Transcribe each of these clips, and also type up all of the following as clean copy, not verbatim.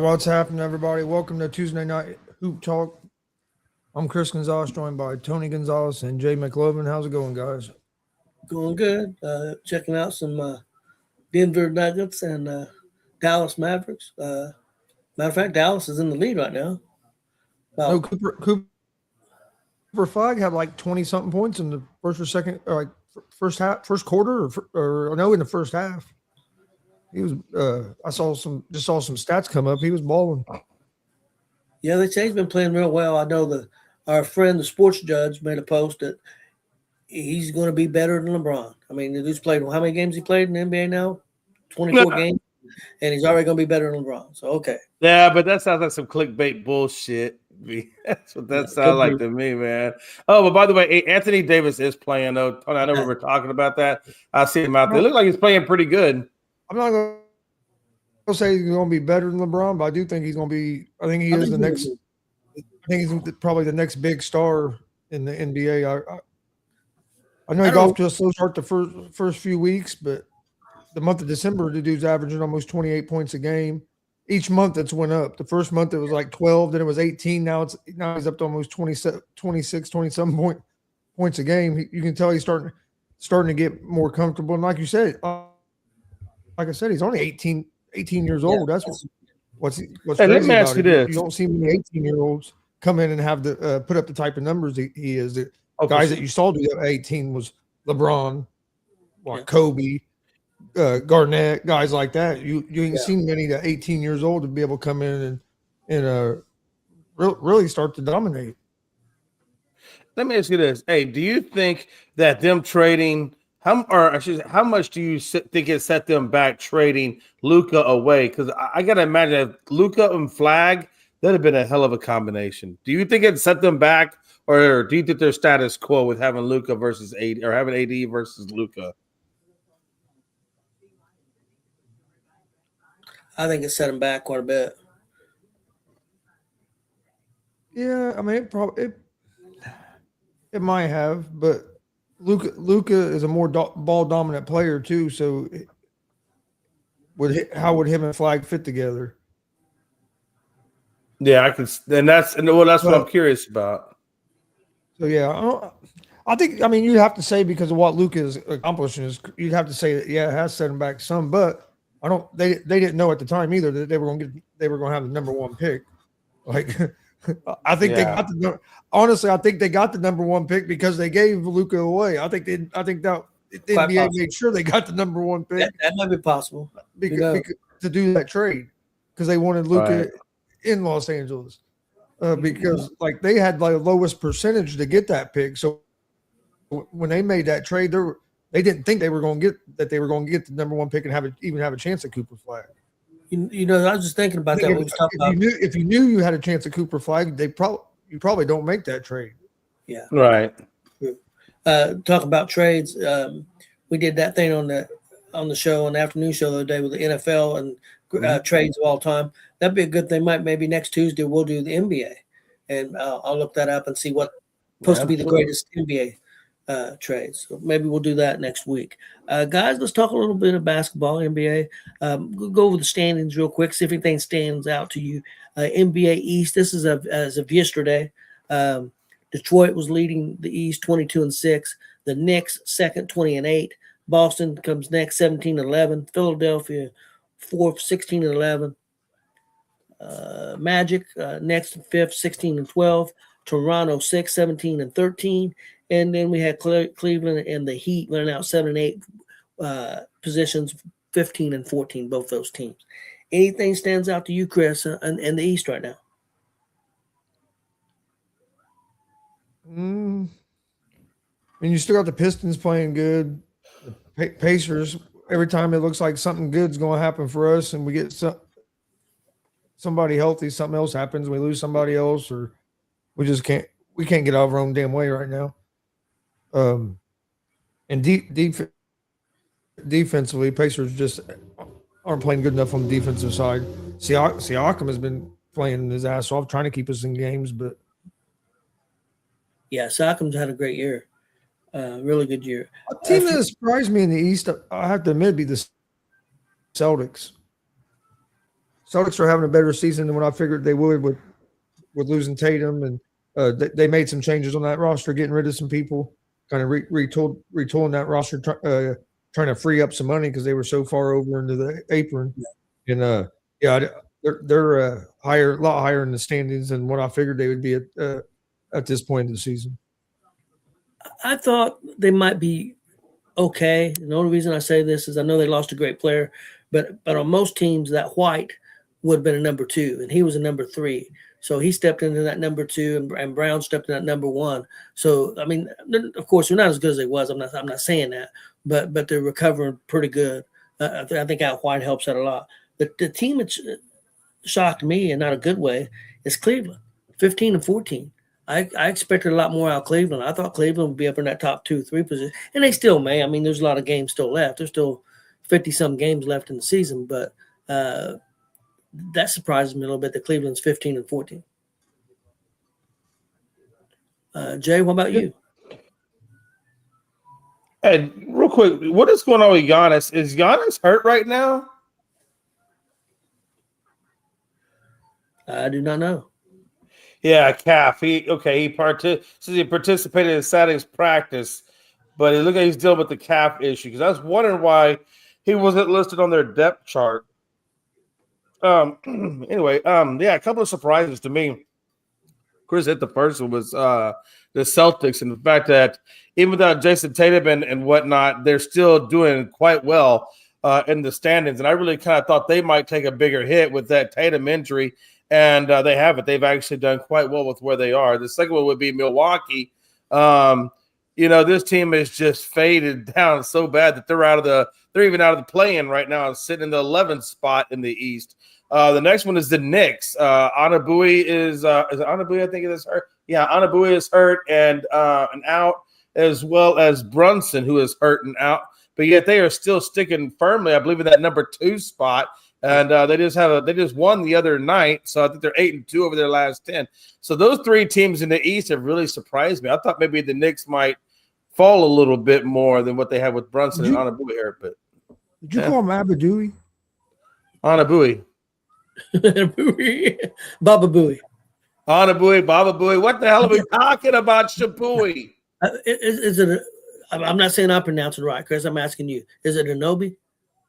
what's happening, everybody? Welcome to Tuesday Night Hoop Talk. I'm Chris Gonzalez, joined by Tony Gonzalez and Jay McLovin. How's it going, guys? Going good. Checking out some Denver Nuggets and Dallas Mavericks. Matter of fact, Dallas is in the lead right now. No, Cooper Flagg had like 20 something points in the first or second, or like first quarter, or no, in the first half. He was. I saw some stats come up. He was balling. Yeah, they say he's been playing real well. I know our friend, the sports judge, made a post that he's going to be better than LeBron. I mean, he's played how many games he played in the NBA now? 24 games, and he's already going to be better than LeBron. So okay. Yeah, but that sounds like some clickbait bullshit. That's what that sounds like to me, man. Oh, but by the way, Anthony Davis is playing though. Tony, I know we were talking about that. I see him out there. It looks like he's playing pretty good. I'm not going to say he's going to be better than LeBron, but I do think he's going to be. I think he is the next. I think he's probably the next big star in the NBA. I know he got off to a slow start the first few weeks, but the month of December, the dude's averaging almost 28 points a game. Each month it's went up. The first month it was like 12, then it was 18. Now he's up to almost 26, 27 points a game. You can tell he's starting to get more comfortable. And like you said, like I said, he's only 18 years old. That's what's hey, crazy let me ask about you it. this. You don't see many 18-year-olds come in and have to put up the type of numbers he is. The guys that you saw do that 18 was LeBron, Kobe, Garnett, guys like that. You ain't seen many that 18 years old to be able to come in and really start to dominate. Let me ask you this. Hey, do you think that them trading how much do you think it set them back trading Luka away? Because I gotta imagine if Luka and Flagg, that'd have been a hell of a combination. Do you think it set them back, or do you think they're status quo with having Luka versus AD, or having AD versus Luka? I think it set him back quite a bit. Yeah, I mean, it might have, but Luka is a more ball dominant player too. So, how would him and Flagg fit together? Yeah, that's what I'm curious about. So yeah, I think you'd have to say because of what Luka is accomplishing you'd have to say that it has set him back some, but they didn't know at the time either that they were going to have the number one pick. Like I think they got I think they got the number one pick because they gave Luka away. I think that the NBA made sure they got the number one pick. That might be possible because to do that trade because they wanted Luka in Los Angeles because like they had like the lowest percentage to get that pick. So when they made that trade, they didn't think they were going to get the number one pick and even have a chance at Cooper Flagg. You know, I was just thinking about that. If you knew you had a chance at Cooper Flagg, you probably don't make that trade. Yeah, right. Talk about trades. We did that thing on the show, on the afternoon show the other day with the NFL and trades of all time. That'd be a good thing. Maybe next Tuesday we'll do the NBA, and I'll look that up and see what's supposed to be the greatest NBA trades. So maybe we'll do that next week. Guys, let's talk a little bit of basketball, NBA. We'll go over the standings real quick, see if anything stands out to you. NBA East, this is as of yesterday. Detroit was leading the East 22-6. The Knicks second 20-8. Boston comes next 17-11. Philadelphia fourth 16-11. Magic next fifth 16-12. Toronto 6th 17-13. And then we had Cleveland and the Heat running out 7 and 8 positions, 15-14, both those teams. Anything stands out to you, Chris, in the East right now? I mean, you still got the Pistons playing good. The Pacers, every time it looks like something good's going to happen for us and we get somebody healthy, something else happens, we lose somebody else, or we can't get out of our own damn way right now. And defensively, Pacers just aren't playing good enough on the defensive side. Siakam has been playing his ass off, trying to keep us in games, but Siakam's had a great year, really good year. A team that surprised me in the East, I have to admit, be the Celtics. Celtics are having a better season than what I figured they would with losing Tatum, and they made some changes on that roster, getting rid of some people, kind of retooling that roster, trying to free up some money because they were so far over into the apron. And they're a lot higher in the standings than what I figured they would be at this point in the season. I thought they might be okay. And the only reason I say this is I know they lost a great player, but on most teams, that White would have been a number 2, and he was a number 3. So he stepped into that number 2, and Brown stepped in that number 1. So I mean, of course, they're not as good as they was. I'm not saying that, but they're recovering pretty good. I think Al White helps that a lot. The team that shocked me in not a good way is Cleveland, 15-14. I expected a lot more out of Cleveland. I thought Cleveland would be up in that top 2-3 position, and they still may. I mean, there's a lot of games still left. There's still 50-some games left in the season, but that surprises me a little bit that Cleveland's 15-14. Jay, what about you? And real quick, what is going on with Giannis? Is Giannis hurt right now? I do not know. Yeah, calf. He participated in Saturday's practice, but it looked like he's dealing with the calf issue. Because I was wondering why he wasn't listed on their depth chart. Anyway, a couple of surprises to me. Chris hit the first one was the Celtics, and the fact that even without Jason Tatum and whatnot, they're still doing quite well in the standings. And I really kind of thought they might take a bigger hit with that Tatum injury. And they haven't. They've actually done quite well with where they are. The second one would be Milwaukee. This team is just faded down so bad that they're even out of the play-in right now and sitting in the 11th spot in the East. The next one is the Knicks. Anabui is Anabui, I think it is hurt. Yeah, Anabui is hurt and out, as well as Brunson, who is hurt and out. But yet they are still sticking firmly, I believe, in that number 2 spot. And they just won the other night, so I think they're 8-2 over their last 10. So those 3 teams in the East have really surprised me. I thought maybe the Knicks might fall a little bit more than what they had with Brunson and Anabui here. But did you call him Abadui? Anabui. Baba Booey. Anabui, Baba Booey. What the hell are we talking about, Shabui? Is it? I'm not saying I pronounce it right, Chris. I'm asking you. Is it Anobi?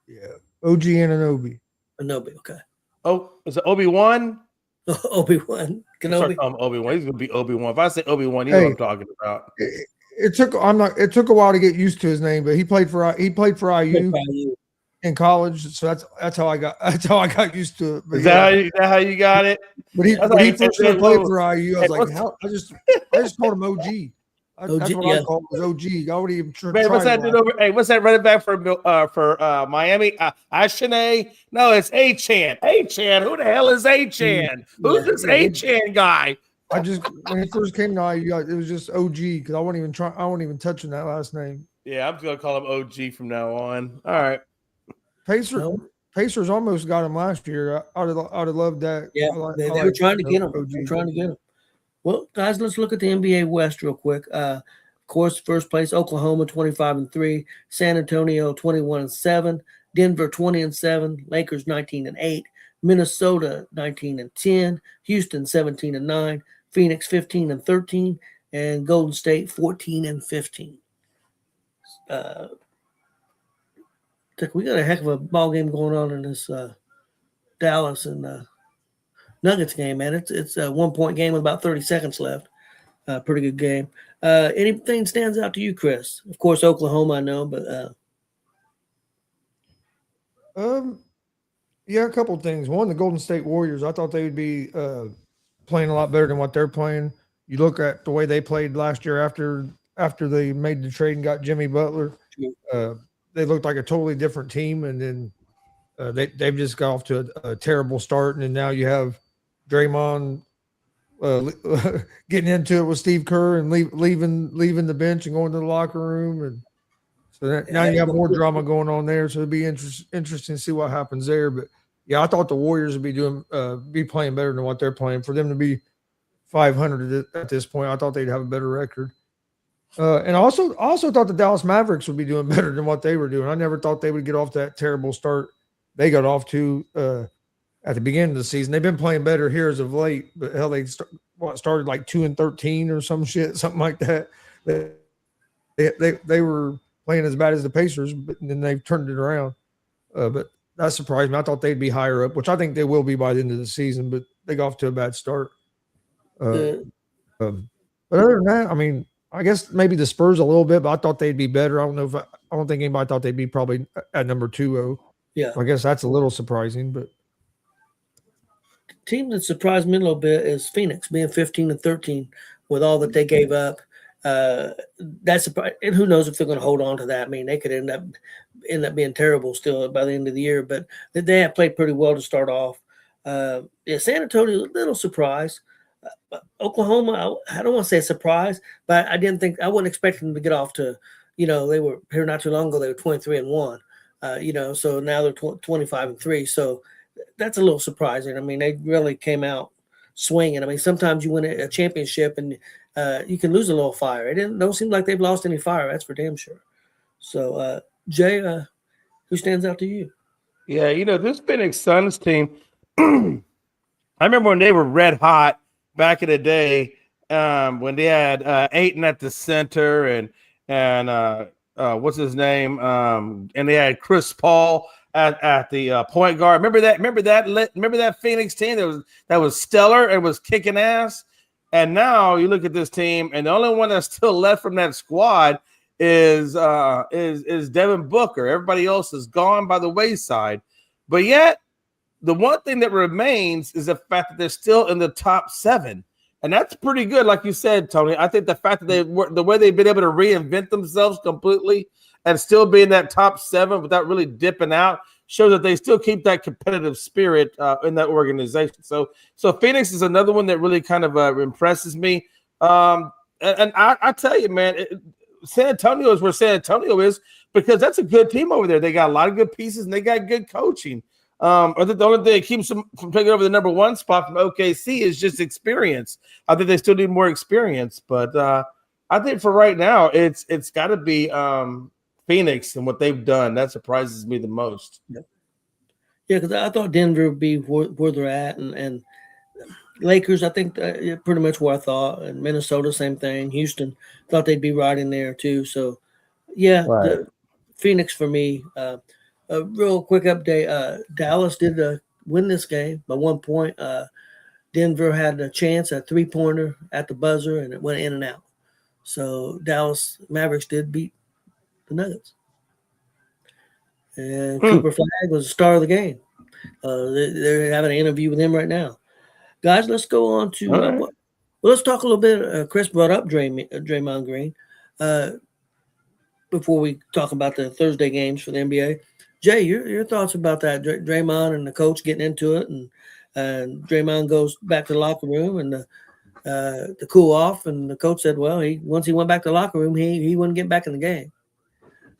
Yeah, OG Anunoby. Anobi, okay. Oh, is it Obi-Wan? Obi-Wan. Kenobi. Obi-Wan. He's gonna be Obi-Wan. If I say Obi-Wan, you know what I'm talking about. It took a while to get used to his name, but he played for IU in college, so that's how I got used to it. But is that how you got it? But he first played for IU. I was like, hell, I just called him OG. That's what I called him, was OG. I wouldn't even try. Man, what's that dude over? Hey, what's that running back for Miami? Ashane? No, it's Achan. Achan. Who the hell is Achan? Who's this Achan guy? When he first came to IU, it was just OG because I wasn't even touching that last name. Yeah, I'm just gonna call him OG from now on. All right. Pacers almost got him last year. I'd have loved that. Yeah, they were trying to get him. Trying to get him. Well, guys, let's look at the NBA West real quick. Of course, first place, Oklahoma 25-3, San Antonio 21-7, Denver 20-7, Lakers 19-8, Minnesota 19-10, Houston 17-9, Phoenix 15-13, and Golden State 14-15. We got a heck of a ball game going on in this Dallas and Nuggets game, man. It's a 1-point game with about 30 seconds left. Pretty good game. Anything stands out to you, Chris? Of course, Oklahoma, I know, but a couple of things. One, the Golden State Warriors. I thought they would be playing a lot better than what they're playing. You look at the way they played last year after they made the trade and got Jimmy Butler. They looked like a totally different team, and then they've just got off to a terrible start, and then now you have Draymond getting into it with Steve Kerr and leaving the bench and going to the locker room, and so now you have more drama going on there. So it'd be interesting to see what happens there. But yeah, I thought the Warriors would be playing better than what they're playing. For them to be 500 at this point, I thought they'd have a better record. And I also thought the Dallas Mavericks would be doing better than what they were doing. I never thought they would get off that terrible start they got off to. at the beginning of the season. They've been playing better here as of late, but hell, they started like 2-13 or some shit, something like that. They were playing as bad as the Pacers, but then they've turned it around. But that surprised me. I thought they'd be higher up, which I think they will be by the end of the season, but they got off to a bad start. But other than that, I mean, I guess maybe the Spurs a little bit, but I thought they'd be better. I don't know if I don't think anybody thought they'd be probably at number 2. Yeah. I guess that's a little surprising, but team that surprised me a little bit is Phoenix being 15-13 with all that they gave up. That's and who knows if they're going to hold on to that. I mean, they could end up being terrible still by the end of the year, but they have played pretty well to start off. San Antonio, a little surprised. Oklahoma, I don't want to say a surprise, but I wouldn't expect them to get off to, they were here not too long ago. They were 23-1, so now they're 25-3. So that's a little surprising. I mean, they really came out swinging. I mean, sometimes you win a championship and you can lose a little fire. It don't seem like they've lost any fire. That's for damn sure. So, Jay, who stands out to you? Yeah, this Phoenix Suns team, I remember when they were red hot back in the day, when they had Ayton at the center and what's his name? And they had Chris Paul at the point guard. Remember that Phoenix team that was stellar and was kicking ass. And now you look at this team, and the only one that's still left from that squad is Devin Booker. Everybody else is gone by the wayside. But yet, the one thing that remains is the fact that they're still in the top 7. And that's pretty good, like you said, Tony. I think the fact that the way they've been able to reinvent themselves completely and still be in that top 7 without really dipping out shows that they still keep that competitive spirit in that organization. So Phoenix is another one that really kind of impresses me. And I tell you, man, San Antonio is where San Antonio is because that's a good team over there. They got a lot of good pieces and they got good coaching. I think the only thing that keeps them from taking over the number 1 spot from OKC is just experience. I think they still need more experience, but I think for right now, it's got to be Phoenix and what they've done. That surprises me the most. Yeah, because I thought Denver would be where they're at, and Lakers, I think pretty much where I thought, and Minnesota, same thing. Houston, thought they'd be right in there too. So, yeah, right. Phoenix for me. A real quick update. Dallas did win this game by 1 point. Denver had a chance, a 3-pointer at the buzzer, and it went in and out. So Dallas Mavericks did beat the Nuggets. And Cooper Flagg was the star of the game. They're having an interview with him right now. Guys, let's go on to let's talk a little bit. Chris brought up Draymond Green before we talk about the Thursday games for the NBA. Jay, your thoughts about that? Draymond and the coach getting into it, and Draymond goes back to the locker room and to cool off, and the coach said, well, once he went back to the locker room, he wouldn't get back in the game.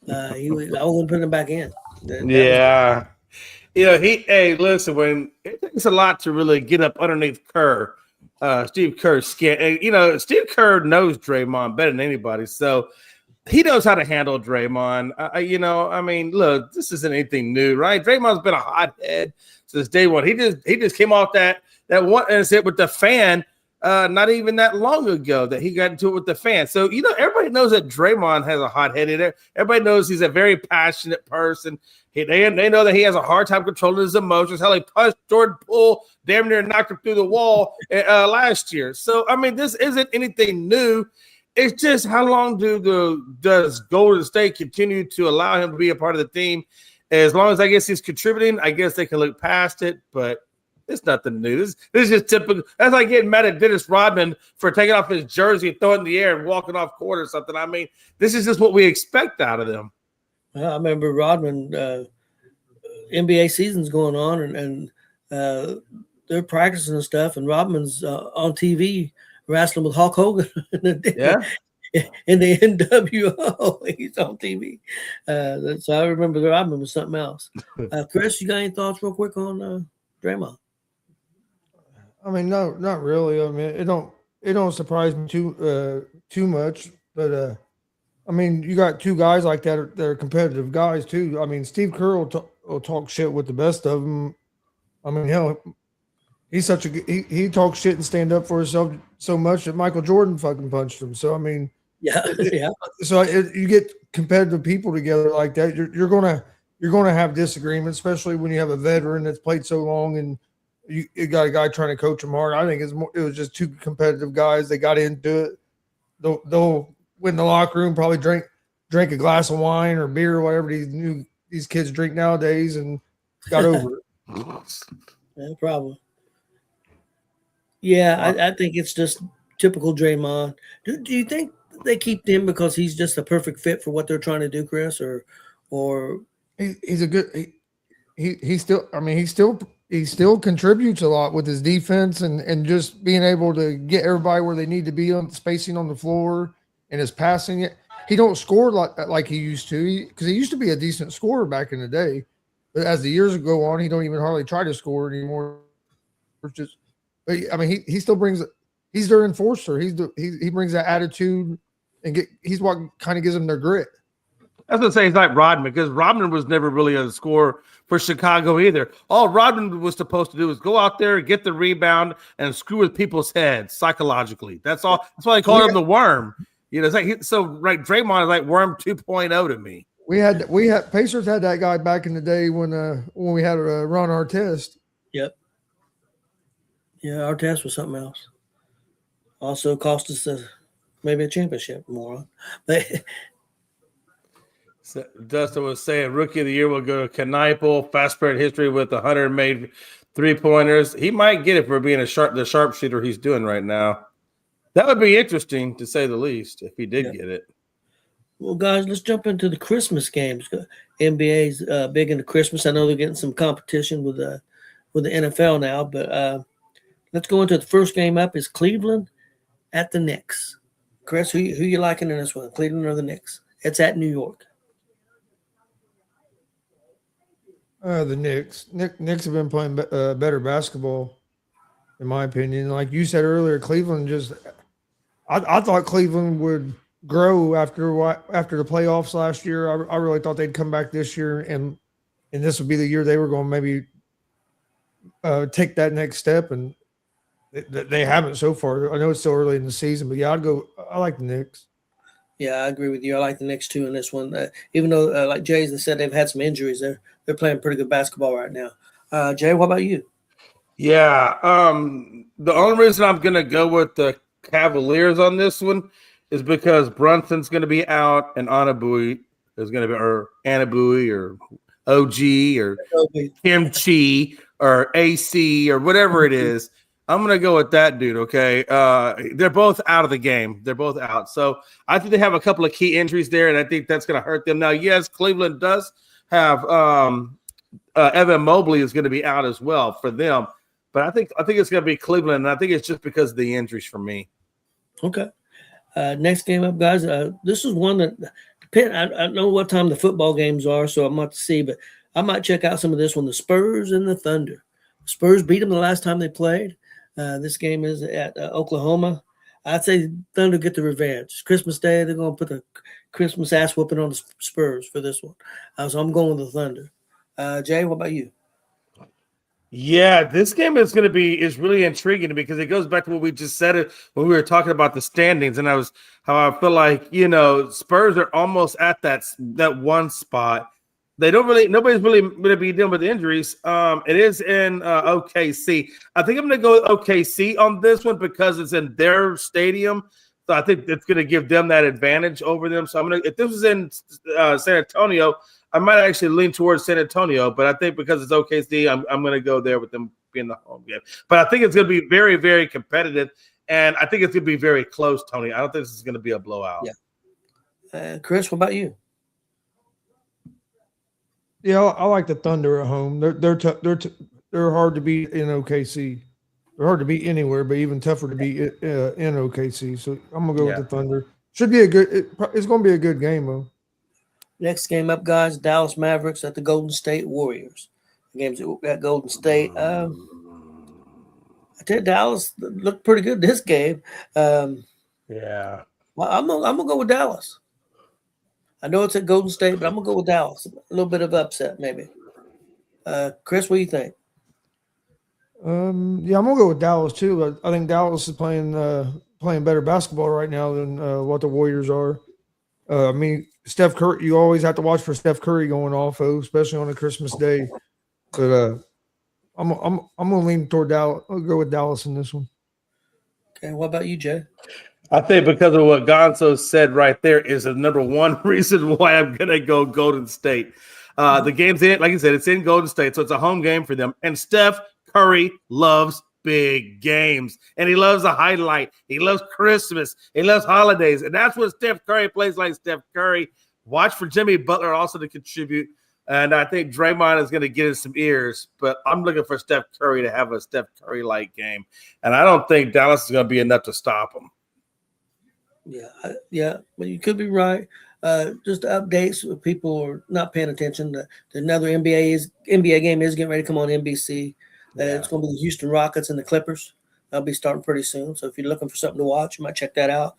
I wouldn't put him back in. Yeah. Hey, listen, when it takes a lot to really get up underneath Steve Kerr's skin. Steve Kerr knows Draymond better than anybody, so he knows how to handle Draymond. Look, this isn't anything new, right? Draymond's been a hothead since day one. He just came off that one incident with the fan not even that long ago that he got into it with the fan. So, everybody knows that Draymond has a hot-head in there. Everybody knows he's a very passionate person. They know that he has a hard time controlling his emotions. Hell, he punched Jordan Poole, damn near knocked him through the wall last year. So, this isn't anything new. It's just how long does Golden State continue to allow him to be a part of the team? As long as I guess he's contributing, I guess they can look past it, but it's nothing new. This is just typical. That's like getting mad at Dennis Rodman for taking off his jersey, throwing it in the air, and walking off court or something. This is just what we expect out of them. I remember Rodman, NBA season's going on, and they're practicing and stuff, and Rodman's on TV wrestling with Hulk Hogan in the NWO. He's on TV. So I remember Rodman was something else. Chris, you got any thoughts real quick on Draymond? No, not really. It don't surprise me too much, but you got two guys like that are competitive guys too. Steve Kerr will talk shit with the best of them, I mean, hell, he's such a he talks shit and stand up for himself so much that Michael Jordan fucking punched him. So I mean, Yeah, yeah. You get competitive people together like that, you're gonna have disagreements, especially when you have a veteran that's played so long and you got a guy trying to coach him hard. I think it was just two competitive guys. They got into it. They'll win the locker room, probably drink a glass of wine or beer or whatever these kids drink nowadays, and got over it. No problem. Yeah, I think it's just typical Draymond. Do you think they keep him because he's just a perfect fit for what they're trying to do, Chris? Or He's a good he still, I mean, he still contributes a lot with his defense and just being able to get everybody where they need to be on spacing on the floor and his passing it. He don't score like he used to, because he used to be a decent scorer back in the day. But as the years go on, he don't even hardly try to score anymore. It's just, but I mean, he still brings. He's their enforcer. He brings that attitude, and he's what kind of gives them their grit. I was gonna say he's like Rodman, because Rodman was never really a scorer for Chicago either. All Rodman was supposed to do was go out there, get the rebound, and screw with people's heads psychologically. That's all. That's why they call him the Worm. You know, it's like Draymond is like Worm 2.0 to me. We had Pacers had that guy back in the day when we had a Ron Artest. Yep. Yeah, Artest was something else. Also cost us maybe a championship, moron. So Dustin was saying Rookie of the Year will go to Kneipel, fast spread history with 100 made 3-pointers. He might get it for being the sharpshooter he's doing right now. That would be interesting, to say the least, if he did get it. Well, guys, let's jump into the Christmas games. NBA's big into Christmas. I know they're getting some competition with the NFL now, but let's go into the first game up. Is Cleveland at the Knicks? Chris, who you liking in this one, Cleveland or the Knicks? It's at New York. The Knicks. Knicks have been playing better basketball, in my opinion. Like you said earlier, Cleveland just. I thought Cleveland would grow after the playoffs last year. I really thought they'd come back this year, and this would be the year they were going to maybe take that next step, and they haven't so far. I know it's still early in the season, but yeah, I like the Knicks. Yeah, I agree with you. I like the Knicks too in this one. Even though, like Jay's said, they've had some injuries, they're playing pretty good basketball right now. Jay, what about you? Yeah, the only reason I'm going to go with the Cavaliers on this one is because Brunson's going to be out and Anabui is going to be, or Anabui or OG or Kimchi or AC or whatever it is. I'm going to go with that dude, okay? They're both out of the game. They're both out. So I think they have a couple of key injuries there, and I think that's going to hurt them. Now, yes, Cleveland does have Evan Mobley is going to be out as well for them. But I think it's going to be Cleveland, and I think it's just because of the injuries for me. Okay. Next game up, guys. This is one that I don't know what time the football games are, so I'm not to see, but I might check out some of this one. The Spurs and the Thunder. Spurs beat them the last time they played. This game is at Oklahoma. I'd say Thunder get the revenge. Christmas Day, they're going to put the Christmas ass whooping on the Spurs for this one. So I'm going with the Thunder. Jay, what about you? Yeah, this game is really intriguing because it goes back to what we just said when we were talking about the standings, and how I feel like, Spurs are almost at that one spot. Nobody's really going to be dealing with injuries. It is in OKC. I think I'm going to go with OKC on this one because it's in their stadium. So I think it's going to give them that advantage over them. So if this was in San Antonio, I might actually lean towards San Antonio, but I think because it's OKC, I'm going to go there with them being the home game. But I think it's going to be very, very competitive, and I think it's going to be very close, Tony. I don't think this is going to be a blowout. Yeah. Chris, what about you? Yeah, I like the Thunder at home. They're hard to beat in OKC. They're hard to beat anywhere, but even tougher to beat in OKC. So I'm gonna go with the Thunder. Should be it's going to be a good game, though. Next game up, guys, Dallas Mavericks at the Golden State Warriors. The game's at Golden State. I tell you, Dallas looked pretty good this game. Yeah. Well, I'm gonna go with Dallas. I know it's at Golden State, but I'm gonna go with Dallas. A little bit of upset, maybe. Chris, what do you think? Yeah, I'm gonna go with Dallas too. I think Dallas is playing better basketball right now than what the Warriors are. I mean, Steph Curry. You always have to watch for Steph Curry going off, especially on a Christmas day. But I'm gonna lean toward Dallas. I'll go with Dallas in this one. Okay, what about you, Jay? I think because of what Gonzo said right there is the number one reason why I'm gonna go Golden State. The game's in, like I said, it's in Golden State, so it's a home game for them. And Steph Curry loves big games, and he loves the highlight. He loves Christmas. He loves holidays, and that's what Steph Curry plays like. Steph Curry. Watch for Jimmy Butler also to contribute, and I think Draymond is going to get in some ears. But I'm looking for Steph Curry to have a Steph Curry-like game, and I don't think Dallas is going to be enough to stop him. Yeah, well, you could be right. Just updates if people are not paying attention. Another NBA game is getting ready to come on NBC. It's going to be the Houston Rockets and the Clippers. They'll be starting pretty soon. So if you're looking for something to watch, you might check that out.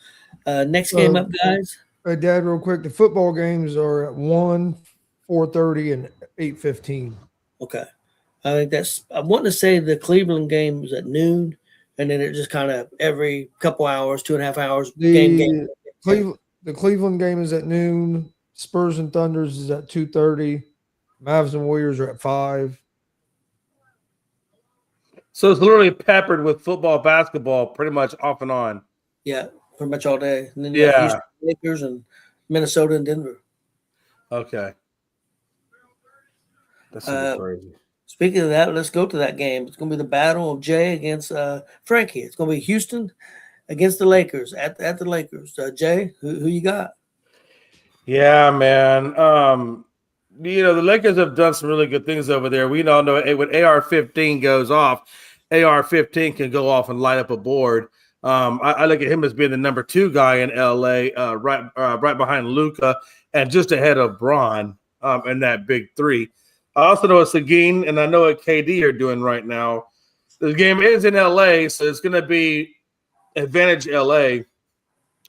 Next game up, guys. Hey, Dad, real quick. The football games are at 1, 4:30, and 8:15. Okay. I think I want to say the Cleveland game is at noon, and then it just kind of every couple hours, 2.5 hours. Game. The Cleveland game is at noon. Spurs and Thunders is at 2:30. Mavs and Warriors are at 5. So it's literally peppered with football, basketball, pretty much off and on. Yeah, pretty much all day. And then you have Houston, Lakers, and Minnesota and Denver. Okay. That's crazy. Speaking of that, let's go to that game. It's going to be the battle of Jay against Frankie. It's going to be Houston against the Lakers at the Lakers. Jay, who you got? Yeah, man. The Lakers have done some really good things over there. We all know when AR-15 goes off, AR-15 can go off and light up a board. I look at him as being the number 2 guy in LA, right behind Luka and just ahead of Bron in that big 3. I also know what Seguin and I know what KD are doing right now. The game is in LA, so it's going to be advantage LA.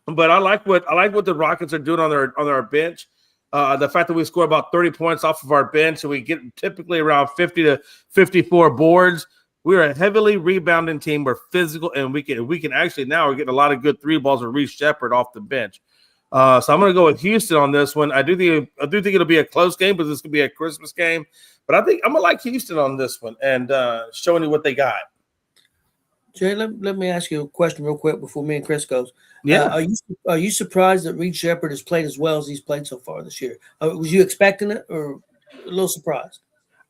But I like what the Rockets are doing on their bench. The fact that we score about 30 points off of our bench and we get typically around 50 to 54 boards. We're a heavily rebounding team. We're physical, and we can actually now we're getting a lot of good 3 balls with Reece Shepherd off the bench. So I'm going to go with Houston on this one. I do think it'll be a close game, but this could be a Christmas game. But I think I'm going to like Houston on this one and showing you what they got. Jay, let me ask you a question real quick before me and Chris goes. Yeah. Are you surprised that Reece Shepherd has played as well as he's played so far this year? Was you expecting it or a little surprised?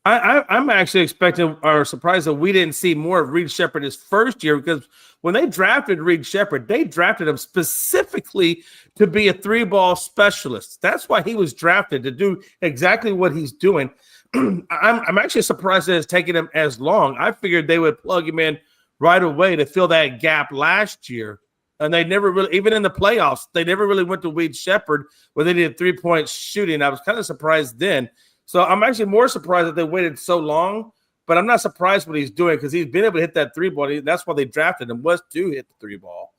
I'm actually expecting or surprised that we didn't see more of Reece Shepherd his first year, because when they drafted Reece Shepherd, they drafted him specifically to be a 3-ball specialist. That's why he was drafted, to do exactly what he's doing. I'm actually surprised that it's taken him as long. I figured they would plug him in right away to fill that gap last year. And they never really, even in the playoffs, they never really went to Reece Shepherd where they did 3-point shooting. I was kind of surprised then. So I'm actually more surprised that they waited so long, but I'm not surprised what he's doing because he's been able to hit that 3-ball. That's why they drafted him, was to hit the 3-ball.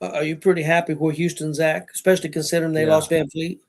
Are you pretty happy where Houston's at, especially considering they lost Van Fleet?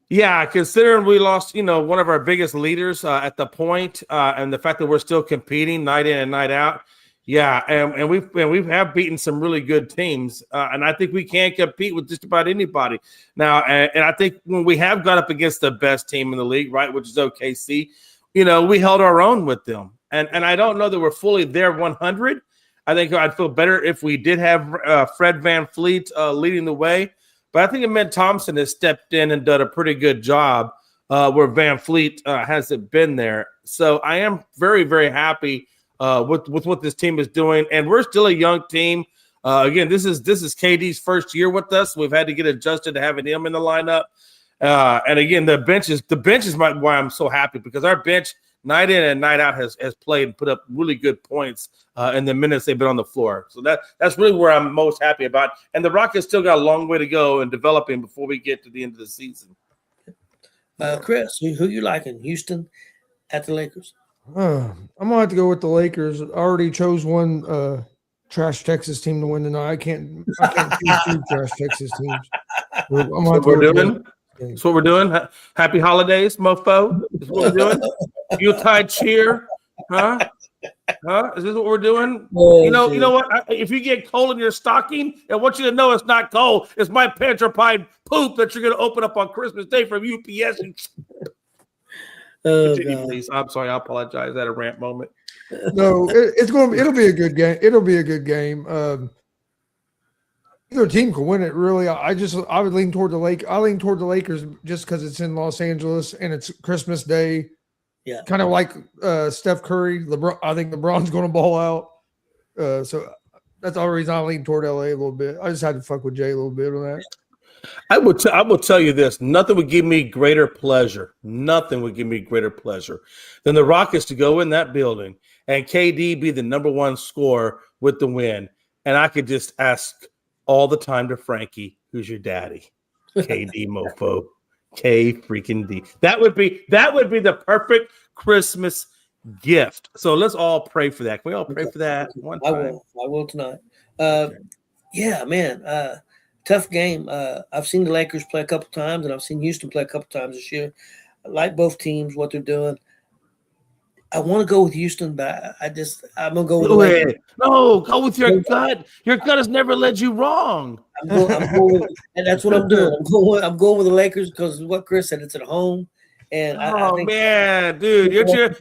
Yeah, considering we lost, one of our biggest leaders at the point, and the fact that we're still competing night in and night out. Yeah, and we have beaten some really good teams, and I think we can compete with just about anybody now. And I think when we have got up against the best team in the league, right, which is OKC, we held our own with them. And I don't know that we're fully there 100. I think I'd feel better if we did have Fred VanVleet leading the way. But I think Amen Thompson has stepped in and done a pretty good job where VanVleet hasn't been there. So I am very, very happy with what this team is doing, and we're still a young team. Again, this is KD's first year with us. We've had to get adjusted to having him in the lineup, and again, the bench is why I'm so happy, because our bench night in and night out has played and put up really good points in the minutes they've been on the floor. So that's really where I'm most happy about. And the Rockets still got a long way to go in developing before we get to the end of the season. Chris, who you liking? Houston at the Lakers? I'm gonna have to go with the Lakers. I already chose one trash Texas team to win tonight. I can't choose 2 trash Texas teams. That's what we're doing. That's what we're doing. Happy holidays, mofo. That's what we're doing. Yuletide cheer, huh? Huh? Is this what we're doing? Oh, you know dude. what? If you get coal in your stocking, I want you to know it's not coal. It's my petrified poop that you're going to open up on Christmas Day from UPS. Oh, Continue, God. please. I'm sorry. I apologize. I had a rant moment. No, it'll be a good game. It'll be a good game. Either team can win it. Really, I would lean toward the Lake. I lean toward the Lakers just because it's in Los Angeles and it's Christmas Day. Yeah. Kind of like Steph Curry. LeBron. I think LeBron's going to ball out. So that's the only reason I lean toward LA a little bit. I just had to fuck with Jay a little bit on that. I will tell you this. Nothing would give me greater pleasure. Nothing would give me greater pleasure than the Rockets to go in that building and KD be the number one scorer with the win. And I could just ask all the time to Frankie, who's your daddy? KD mofo. K freaking D. That would be the perfect Christmas gift. So let's all pray for that. Can we all pray for that one time? I will tonight. Yeah, man. Tough game. I've seen the Lakers play a couple times, and I've seen Houston play a couple times this year. I like both teams, what they're doing. I want to go with Houston, but I'm gonna go with the Lakers. No, go with your gut. Your gut has never led you wrong. I'm going with, and that's what I'm doing. I'm going with the Lakers because of what Chris said. It's at home, and I think, man, dude,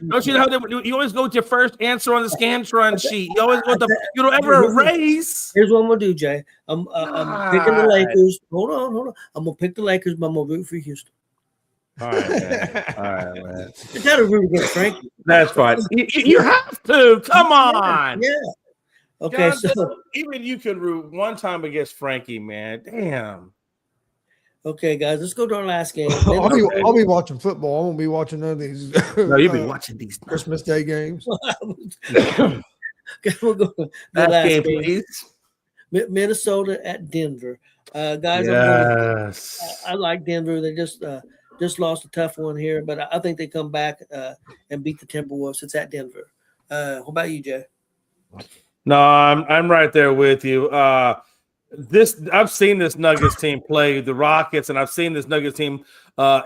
don't you know that you always go with your first answer on the Scantron sheet? You always go with you don't ever erase. Here's what I'm gonna do, Jay. I'm picking the Lakers. Hold on. I'm gonna pick the Lakers, but I'm gonna root for Houston. All right, man. You gotta root against Frankie. That's fine. You have to. Come on. Yeah. Okay, God, so even you could root one time against Frankie, man. Damn. Okay, guys, let's go to our last game. I'll be watching football. I won't be watching none of these. No, you'll be watching these Christmas Day games. Okay, we'll go to the last game, please. Minnesota at Denver. Guys, yes. I like Denver. They just lost a tough one here, but I think they come back and beat the Timberwolves. It's at Denver. What about you, Jay? No, I'm right there with you. I've seen this Nuggets team play the Rockets, and I've seen this Nuggets team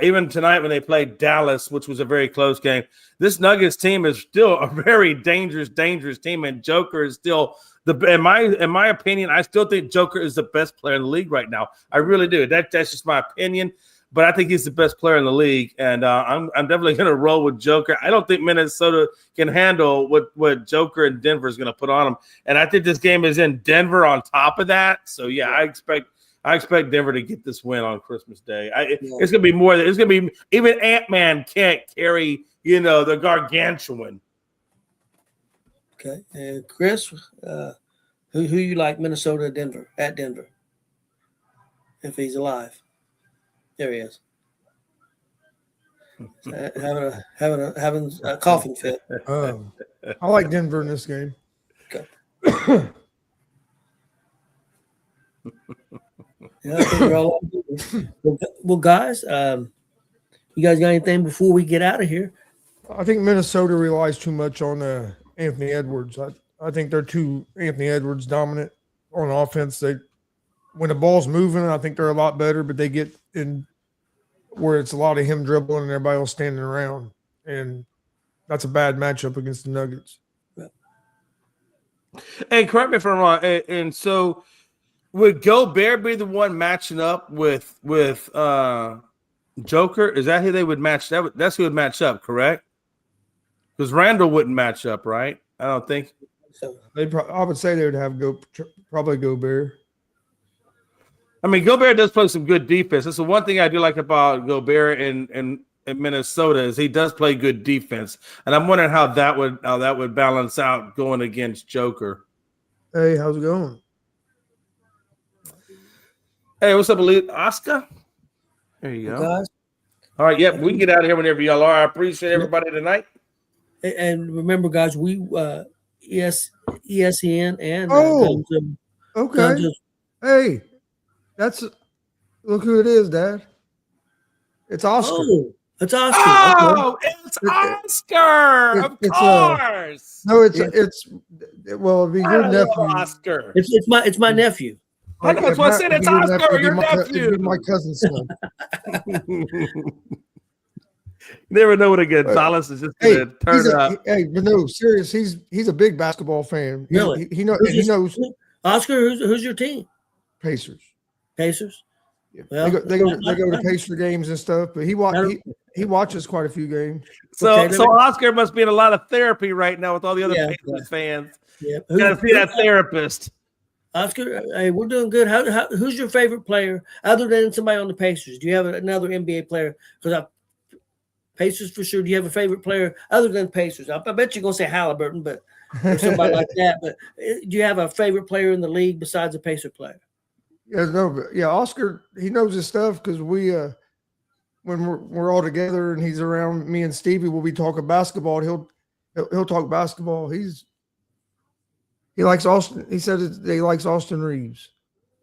even tonight when they played Dallas, which was a very close game. This Nuggets team is still a very dangerous team, and Joker is still in my opinion. I still think Joker is the best player in the league right now. I really do. That's just my opinion. But I think he's the best player in the league, and I'm definitely going to roll with Joker. I don't think Minnesota can handle what Joker and Denver is going to put on them, and I think this game is in Denver on top of that. So yeah, I expect Denver to get this win on Christmas Day. It's going to be more. It's going to be even Ant-Man can't carry the gargantuan. Okay, and Chris, who you like? Minnesota, Denver at Denver, if he's alive. There he is. Having a coughing fit. I like Denver in this game. Okay. Yeah, I think we're all well, guys. You guys got anything before we get out of here? I think Minnesota relies too much on Anthony Edwards. I think they're too Anthony Edwards dominant on offense. When the ball's moving, I think they're a lot better, but they get in where it's a lot of him dribbling and everybody else standing around. And that's a bad matchup against the Nuggets. Hey, correct me if I'm wrong. And so would Gobert be the one matching up with Joker? Is that who they would match? That's who would match up, correct? Because Randall wouldn't match up, right? I don't think. I would say they would have probably Gobert. I mean, Gobert does play some good defense. That's the one thing I do like about Gobert in Minnesota is he does play good defense, and I'm wondering how that would balance out going against Joker. Hey, how's it going? Hey, what's up, Elite Oscar? There you go. Guys. All right, yep, we can get out of here whenever y'all are. I appreciate everybody tonight. And remember, guys, we ESPN and okay. Hey. Look who it is, Dad. It's Oscar. Oh, it's Oscar. Oh, okay. It's Oscar. Of course. No, it's well, it'd be your nephew. Oscar. It's my nephew. That's what I said. It's Oscar, your nephew. My cousin's son. Never know what a Gonzalez is just going to turn up. But no, serious. He's a big basketball fan. Really? He knows Oscar, who's your team? Pacers. Pacers. Yeah. Well, they go to Pacer games and stuff, but he watches quite a few games. So Oscar must be in a lot of therapy right now with all the other Pacers fans. Yeah, Got to see that therapist. Oscar, hey, we're doing good. Who's your favorite player other than somebody on the Pacers? Do you have another NBA player? Because Pacers for sure. Do you have a favorite player other than Pacers? I bet you're gonna say Halliburton, but or somebody like that. But do you have a favorite player in the league besides a Pacer player? Yeah, Oscar, he knows his stuff because we when we're all together and he's around me and Stevie, we'll be talking basketball. And he'll talk basketball. He likes Austin. He said he likes Austin Reeves.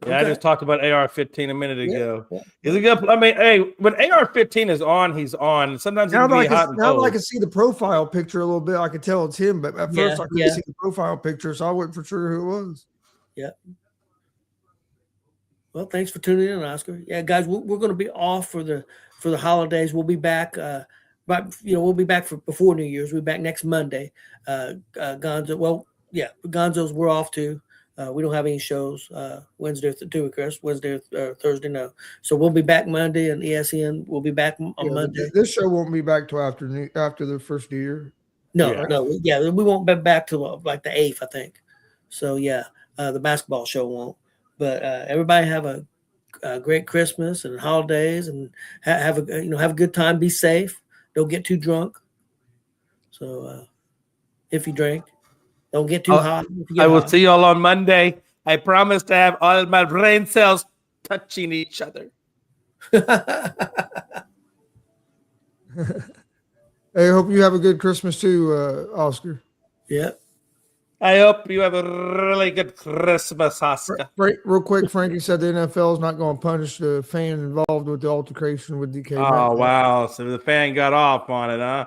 Yeah, okay. I just talked about AR-15 a minute ago. Yeah. He's a good. I mean, hey, when AR-15 is on, he's on. Sometimes he can be hot and cold. Now I can see the profile picture a little bit. I could tell it's him, but at first I couldn't see the profile picture, so I wasn't for sure who it was. Yeah. Well, thanks for tuning in, Oscar. Yeah, guys, we're going to be off for the holidays. We'll be back. But we'll be back before New Year's. We'll be back next Monday. Gonzo. Well, yeah, Gonzo's we're off too. We don't have any shows Wednesday too, Chris. Wednesday or Thursday, no. So we'll be back Monday, and ESN will be back on Monday. This show won't be back till after the first year. No, we won't be back till like the 8th, I think. So the basketball show won't. But everybody have a great Christmas and holidays, and have a good time. Be safe. Don't get too drunk. So if you drink. Don't get too hot. I will see you all on Monday. I promise to have all my brain cells touching each other. Hey, I hope you have a good Christmas too, Oscar. Yeah. I hope you have a really good Christmas, Oscar. Real quick, Frankie said the NFL is not going to punish the fan involved with the altercation with DK. Oh, wow. So the fan got off on it, huh?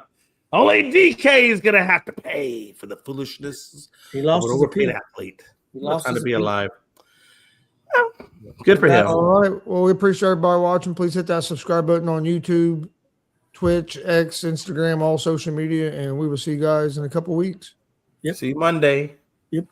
Only DK is going to have to pay for the foolishness of an overpaid athlete. He lost time to be alive. Well, good for him. All right. Well, we appreciate everybody watching. Please hit that subscribe button on YouTube, Twitch, X, Instagram, all social media, and we will see you guys in a couple weeks. Yep. See you Monday. Yep.